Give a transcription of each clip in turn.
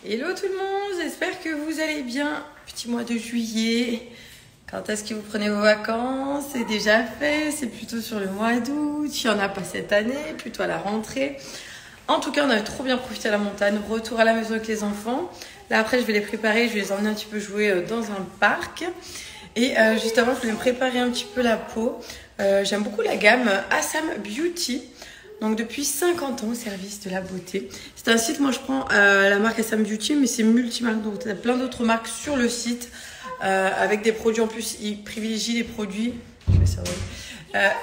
Hello tout le monde, j'espère que vous allez bien. Petit mois de juillet. Quand est-ce que vous prenez vos vacances? C'est déjà fait, c'est plutôt sur le mois d'août. Il n'y en a pas cette année, plutôt à la rentrée. En tout cas, on avait trop bien profité à la montagne. Retour à la maison avec les enfants. Là après, je vais les préparer, je vais les emmener un petit peu jouer dans un parc. Et juste avant, je voulais me préparer un petit peu la peau. J'aime beaucoup la gamme Assam Beauty. Donc depuis 50 ans au service de la beauté. C'est un site, moi je prends la marque Assam Beauty, mais c'est multimarque. Donc il y a plein d'autres marques sur le site. Avec des produits en plus, ils privilégient les produits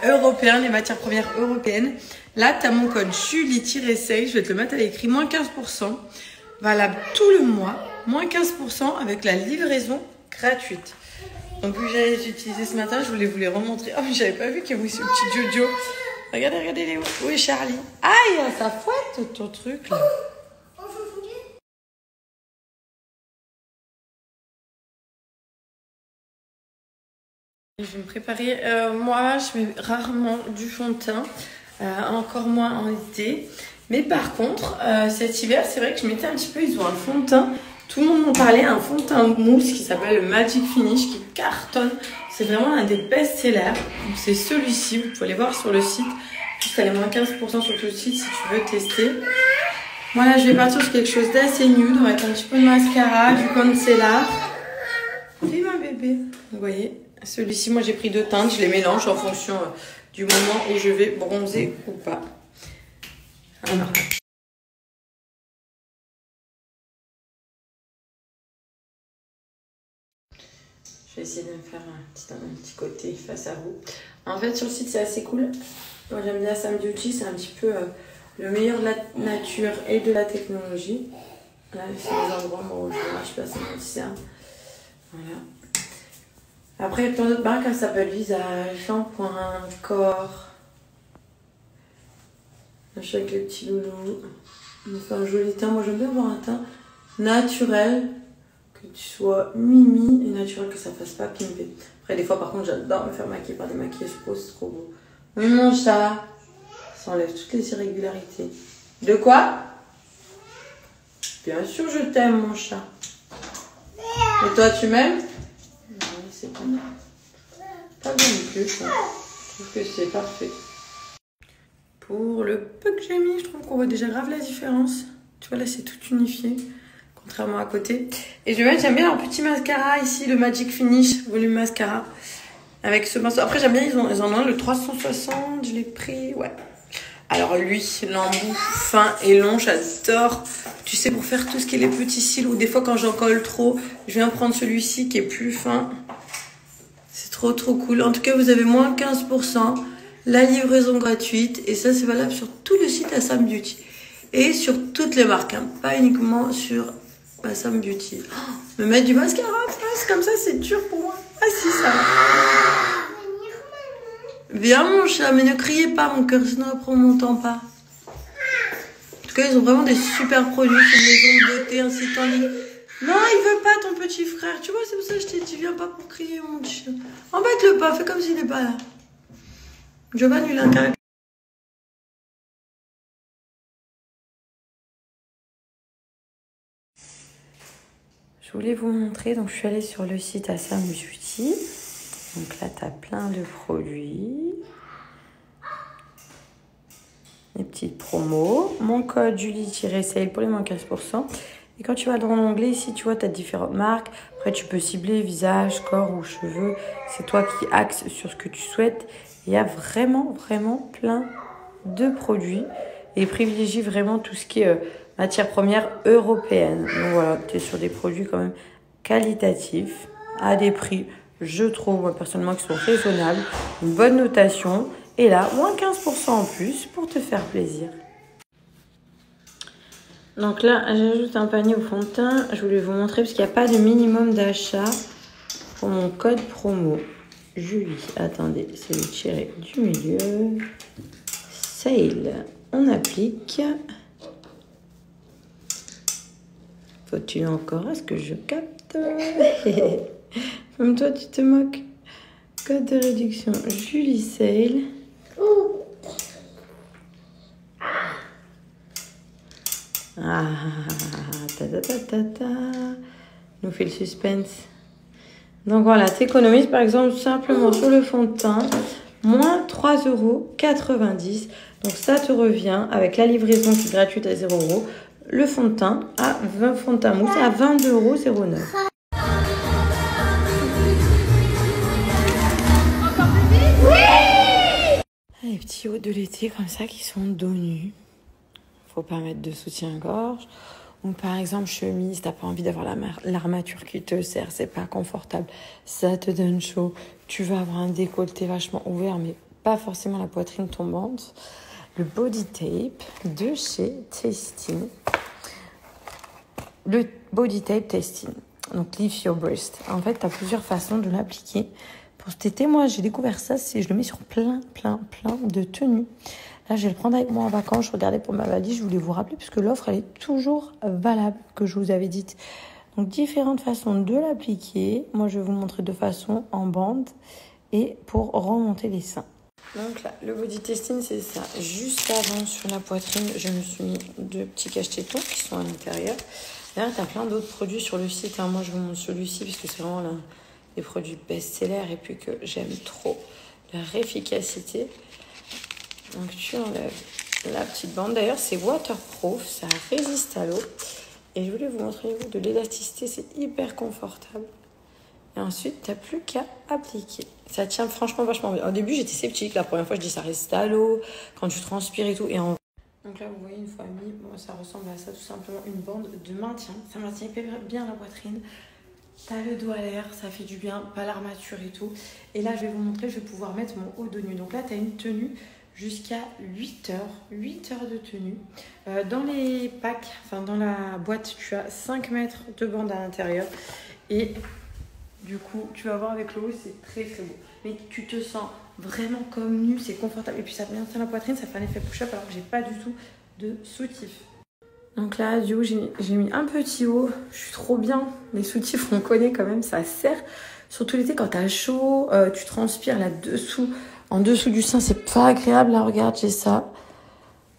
européens, les matières premières européennes. Là, tu as mon code Julie-Sale, je vais te le mettre à l'écrit, moins 15%. Valable tout le mois, moins 15% avec la livraison gratuite. Donc vu que j'allais utiliser ce matin, je voulais vous les remontrer. Oh, mais j'avais pas vu qu'il y avait ce petit Jojo. Regardez, regardez Léo. Où est Charlie? Aïe, ça fouette ton truc là. Je vais me préparer. Moi, je mets rarement du fond de teint, encore moins en été. Mais par contre, cet hiver, c'est vrai que je mettais un petit peu. Ils ont un fond de teint. Tout le monde m'en parlait, un fond de teint mousse qui s'appelle le Magic Finish, qui cartonne. C'est vraiment un des best-sellers. C'est celui-ci. Vous pouvez aller voir sur le site. Juste aller moins 15% sur le site si tu veux tester. Voilà, je vais partir sur quelque chose d'assez nude. On va mettre un petit peu de mascara, du concealer. Et ma bébé. Vous voyez, celui-ci, moi j'ai pris deux teintes. Je les mélange en fonction du moment où je vais bronzer ou pas. Alors. Je vais essayer de me faire un petit côté face à vous. En fait, sur le site, c'est assez cool. Moi, j'aime bien Assam Beauty. C'est un petit peu le meilleur de la nature et de la technologie. Là, c'est les endroits où je marche pas sans ça. Voilà. Après, il y a plein d'autres marques. Ça s'appelle Visage, Shampoing, Corps. Je suis avec les petits loulous. On fait un joli teint. Moi, j'aime bien avoir un teint naturel. Que tu sois mimi et naturel, que ça fasse pas pimper. Après, des fois, par contre, j'adore me faire maquiller par des maquillages pro, c'est trop beau. Oui, mon chat. Ça enlève toutes les irrégularités. De quoi? Bien sûr, je t'aime, mon chat. Et toi, tu m'aimes? Oui, c'est pas mal. Pas bien non plus, ça. Je trouve que c'est parfait. Pour le peu que j'ai mis, je trouve qu'on voit déjà grave la différence. Tu vois, là, c'est tout unifié. Contrairement à côté. Et je vais mettre, j'aime bien leur petit mascara ici, le Magic Finish Volume Mascara. Avec ce pinceau. Après, j'aime bien, ils en ont un, le 360, je l'ai pris, ouais. Alors lui, l'embout fin et long, j'adore. Tu sais, pour faire tout ce qui est les petits cils, ou des fois quand j'en colle trop, je viens prendre celui-ci qui est plus fin. C'est trop cool. En tout cas, vous avez moins 15%, la livraison gratuite. Et ça, c'est valable sur tout le site Assam Beauty. Et sur toutes les marques, hein, pas uniquement sur Assam Beauty. Oh, me mettre du mascara en face, comme ça, c'est dur pour moi. Ah si, ça va. Viens mon chat, mais ne criez pas mon cœur, sinon après on m'entend pas. En tout cas, ils ont vraiment des super produits, c'est une maison de beauté, un site en ligne. Non, il veut pas ton petit frère, tu vois, c'est pour ça que je t'ai dit, viens pas pour crier mon chien. Embête-le pas, fais comme s'il n'est pas là. Giovanni, il a un caractère. Je voulais vous montrer, donc je suis allée sur le site Assam Beauty. Donc là, tu as plein de produits. Les petites promos. Mon code Julie-Sale pour les moins 15%. Et quand tu vas dans l'onglet ici, tu vois, tu as différentes marques. Après, tu peux cibler visage, corps ou cheveux. C'est toi qui axes sur ce que tu souhaites. Il y a vraiment plein de produits. Et privilégie vraiment tout ce qui est matière première européenne. Donc voilà, tu es sur des produits quand même qualitatifs, à des prix, je trouve, moi, personnellement, qui sont raisonnables. Une bonne notation. Et là, moins 15% en plus pour te faire plaisir. Donc là, j'ajoute un panier au fond de teint. Je voulais vous montrer parce qu'il n'y a pas de minimum d'achat pour mon code promo. Julie, attendez, c'est le tiré du milieu. Sale. On applique. Faut-tu encore à ce que je capte? Comme toi, tu te moques. Code de réduction Julie Sale. Ah, t'as Nous fait le suspense. Donc voilà, tu économises par exemple simplement sur le fond de teint, moins 3,90 €. Donc ça te revient avec la livraison qui est gratuite à 0 €. Le fond de teint à 20 fonds de teint mousse à 22,09 €. Les petits hauts de l'été comme ça qui sont dos nus. Faut pas mettre de soutien-gorge. Ou par exemple chemise, t'as pas envie d'avoir l'armature qui te serre, c'est pas confortable. Ça te donne chaud. Tu vas avoir un décolleté vachement ouvert, mais pas forcément la poitrine tombante. Le body tape de chez Tastin. Le body tape Tastin. Donc lift your breast. En fait, t'as plusieurs façons de l'appliquer. Pour cet été, moi, j'ai découvert ça, je le mets sur plein de tenues. Là, je vais le prendre avec moi en vacances. Je regardais pour ma valise, je voulais vous rappeler, puisque l'offre, elle est toujours valable, que je vous avais dite. Donc, différentes façons de l'appliquer. Moi, je vais vous montrer de façon en bande et pour remonter les seins. Donc là, le body testing, c'est ça. Juste avant, sur la poitrine, je me suis mis 2 petits cache-tétons qui sont à l'intérieur. D'ailleurs, tu as plein d'autres produits sur le site. Hein. Moi, je vous montre celui-ci, parce que c'est vraiment des produits best-seller et puis que j'aime trop leur efficacité. Donc tu enlèves la petite bande. D'ailleurs, c'est waterproof, ça résiste à l'eau. Et je voulais vous montrer de l'élasticité, c'est hyper confortable. Et ensuite, tu n'as plus qu'à appliquer. Ça tient franchement vachement bien. Au début, j'étais sceptique. La première fois, je dis ça résiste à l'eau, quand tu transpires et tout. Donc là, vous voyez, une fois mis, bon, ça ressemble à ça, tout simplement une bande de maintien. Ça maintient hyper bien la poitrine. T'as le dos à l'air, ça fait du bien, pas l'armature et tout. Et là, je vais vous montrer, je vais pouvoir mettre mon haut de nu. Donc là, tu as une tenue jusqu'à 8 heures. 8 heures de tenue. Dans les packs, enfin dans la boîte, tu as 5 mètres de bande à l'intérieur. Et du coup, tu vas voir avec le haut, c'est très beau. Mais tu te sens vraiment comme nu, c'est confortable. Et puis ça maintient la poitrine, ça fait un effet push-up alors que j'ai pas du tout de soutif. Donc là, du coup, j'ai mis un petit haut. Je suis trop bien. Les soutifs, on connaît quand même, ça sert. Surtout l'été, quand t'as chaud, tu transpires là-dessous. En dessous du sein, c'est pas agréable. Là, regarde, j'ai ça.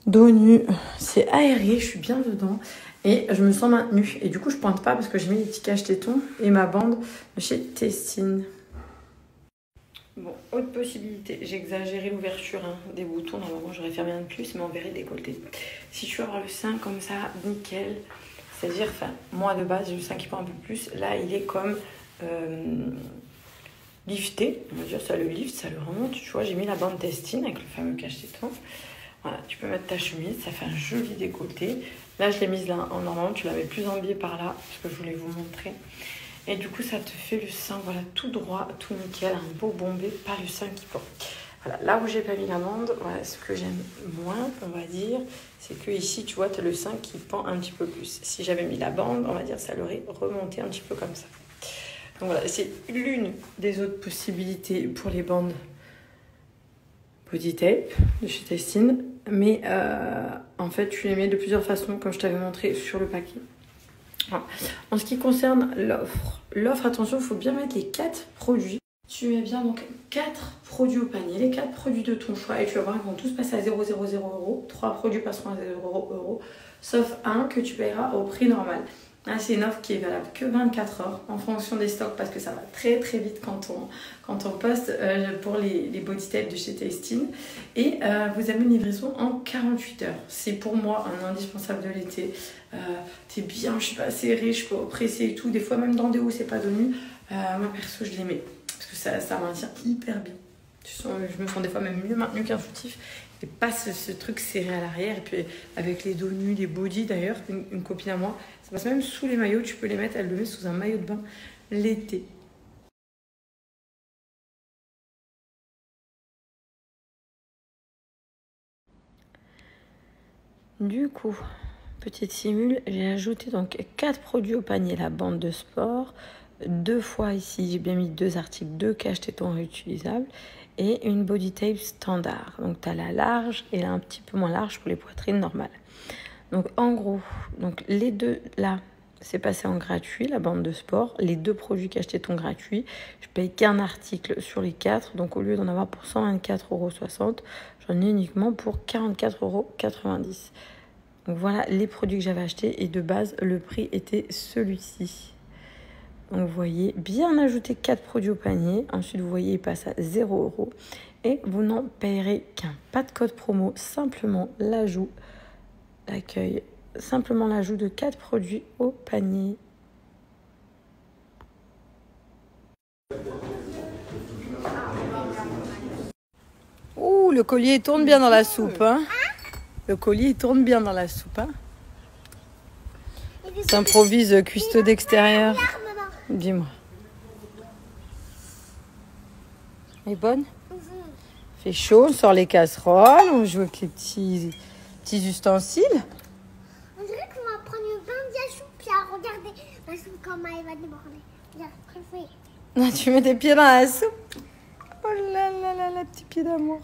Dos nu. C'est aéré, je suis bien dedans. Et je me sens maintenue. Et du coup, je pointe pas parce que j'ai mis les petits cache-tétons et ma bande de chez Tastin. Bon, autre possibilité, j'ai exagéré l'ouverture des boutons. Normalement, j'aurais fermé un de plus, mais on verrait décolleté. Si tu veux avoir le sein comme ça, nickel. C'est-à-dire, enfin, moi de base, j'ai le sein qui prend un peu plus. Là, il est comme lifté. On va dire, ça le lift, ça le remonte. Tu vois, j'ai mis la bande Tastin avec le fameux cache-téton. Voilà, tu peux mettre ta chemise, ça fait un joli décolleté. Là, je l'ai mise là en normalement, tu la mets plus en biais par là, parce que je voulais vous montrer. Et du coup, ça te fait le sein, voilà, tout droit, tout nickel, un beau bombé, pas le sein qui pend. Voilà, là où j'ai pas mis la bande, voilà, ce que j'aime moins, on va dire, c'est que ici, tu vois, tu as le sein qui pend un petit peu plus. Si j'avais mis la bande, on va dire, ça l'aurait remonté un petit peu comme ça. Donc voilà, c'est l'une des autres possibilités pour les bandes body tape de chez Tastin. Mais en fait, tu les mets de plusieurs façons, comme je t'avais montré sur le paquet. Voilà. En ce qui concerne l'offre, attention, il faut bien mettre les 4 produits. Tu mets bien donc 4 produits au panier, les 4 produits de ton choix, et tu vas voir, ils vont tous passer à 0,00 €. 3 produits passeront à 0 €, sauf un que tu paieras au prix normal. Là, c'est une offre qui est valable que 24 heures en fonction des stocks, parce que ça va très vite quand on poste pour les body tapes de chez Tastin. Et vous avez une livraison en 48 heures. C'est pour moi un indispensable de l'été. T'es bien, je suis pas serrée, je suis pas oppressée et tout. Des fois, même dans des hauts, c'est pas de nu. Moi, perso, je les mets parce que ça maintient hyper bien. Je me sens des fois même mieux maintenue qu'un soutif. Et pas ce truc serré à l'arrière. Et puis avec les dos nus, les bodys d'ailleurs, une copine à moi, ça passe même sous les maillots. Tu peux les mettre, elle le met sous un maillot de bain l'été. Du coup, petite simule, j'ai ajouté donc 4 produits au panier. La bande de sport, 2 fois ici, j'ai bien mis 2 articles, 2 cache-tétons réutilisables et une body tape standard. Donc tu as la large et un petit peu moins large pour les poitrines normales. Donc en gros, donc les deux là, c'est passé en gratuit, la bande de sport. Les 2 produits cache-tétons gratuits. Je paye qu'un article sur les 4. Donc au lieu d'en avoir pour 124,60 €, j'en ai uniquement pour 44,90 €. Donc voilà les produits que j'avais achetés et de base le prix était celui-ci. Donc vous voyez, bien ajouter 4 produits au panier. Ensuite vous voyez il passe à 0 € et vous n'en payerez qu'un. Pas de code promo, simplement l'ajout d'accueil. Simplement l'ajout de 4 produits au panier. Ouh, le collier tourne bien dans la soupe, hein. Le collier tourne bien dans la soupe, hein. S'improvise cuistot d'extérieur. Dis-moi. Elle est bonne? Fait chaud, on sort les casseroles, on joue avec les petits ustensiles. On dirait qu'on va prendre une bain de soupe et à regarder la soupe comment elle va déborder. Ah, tu mets tes pieds dans la soupe? Oh là là là, la petit pied d'amour.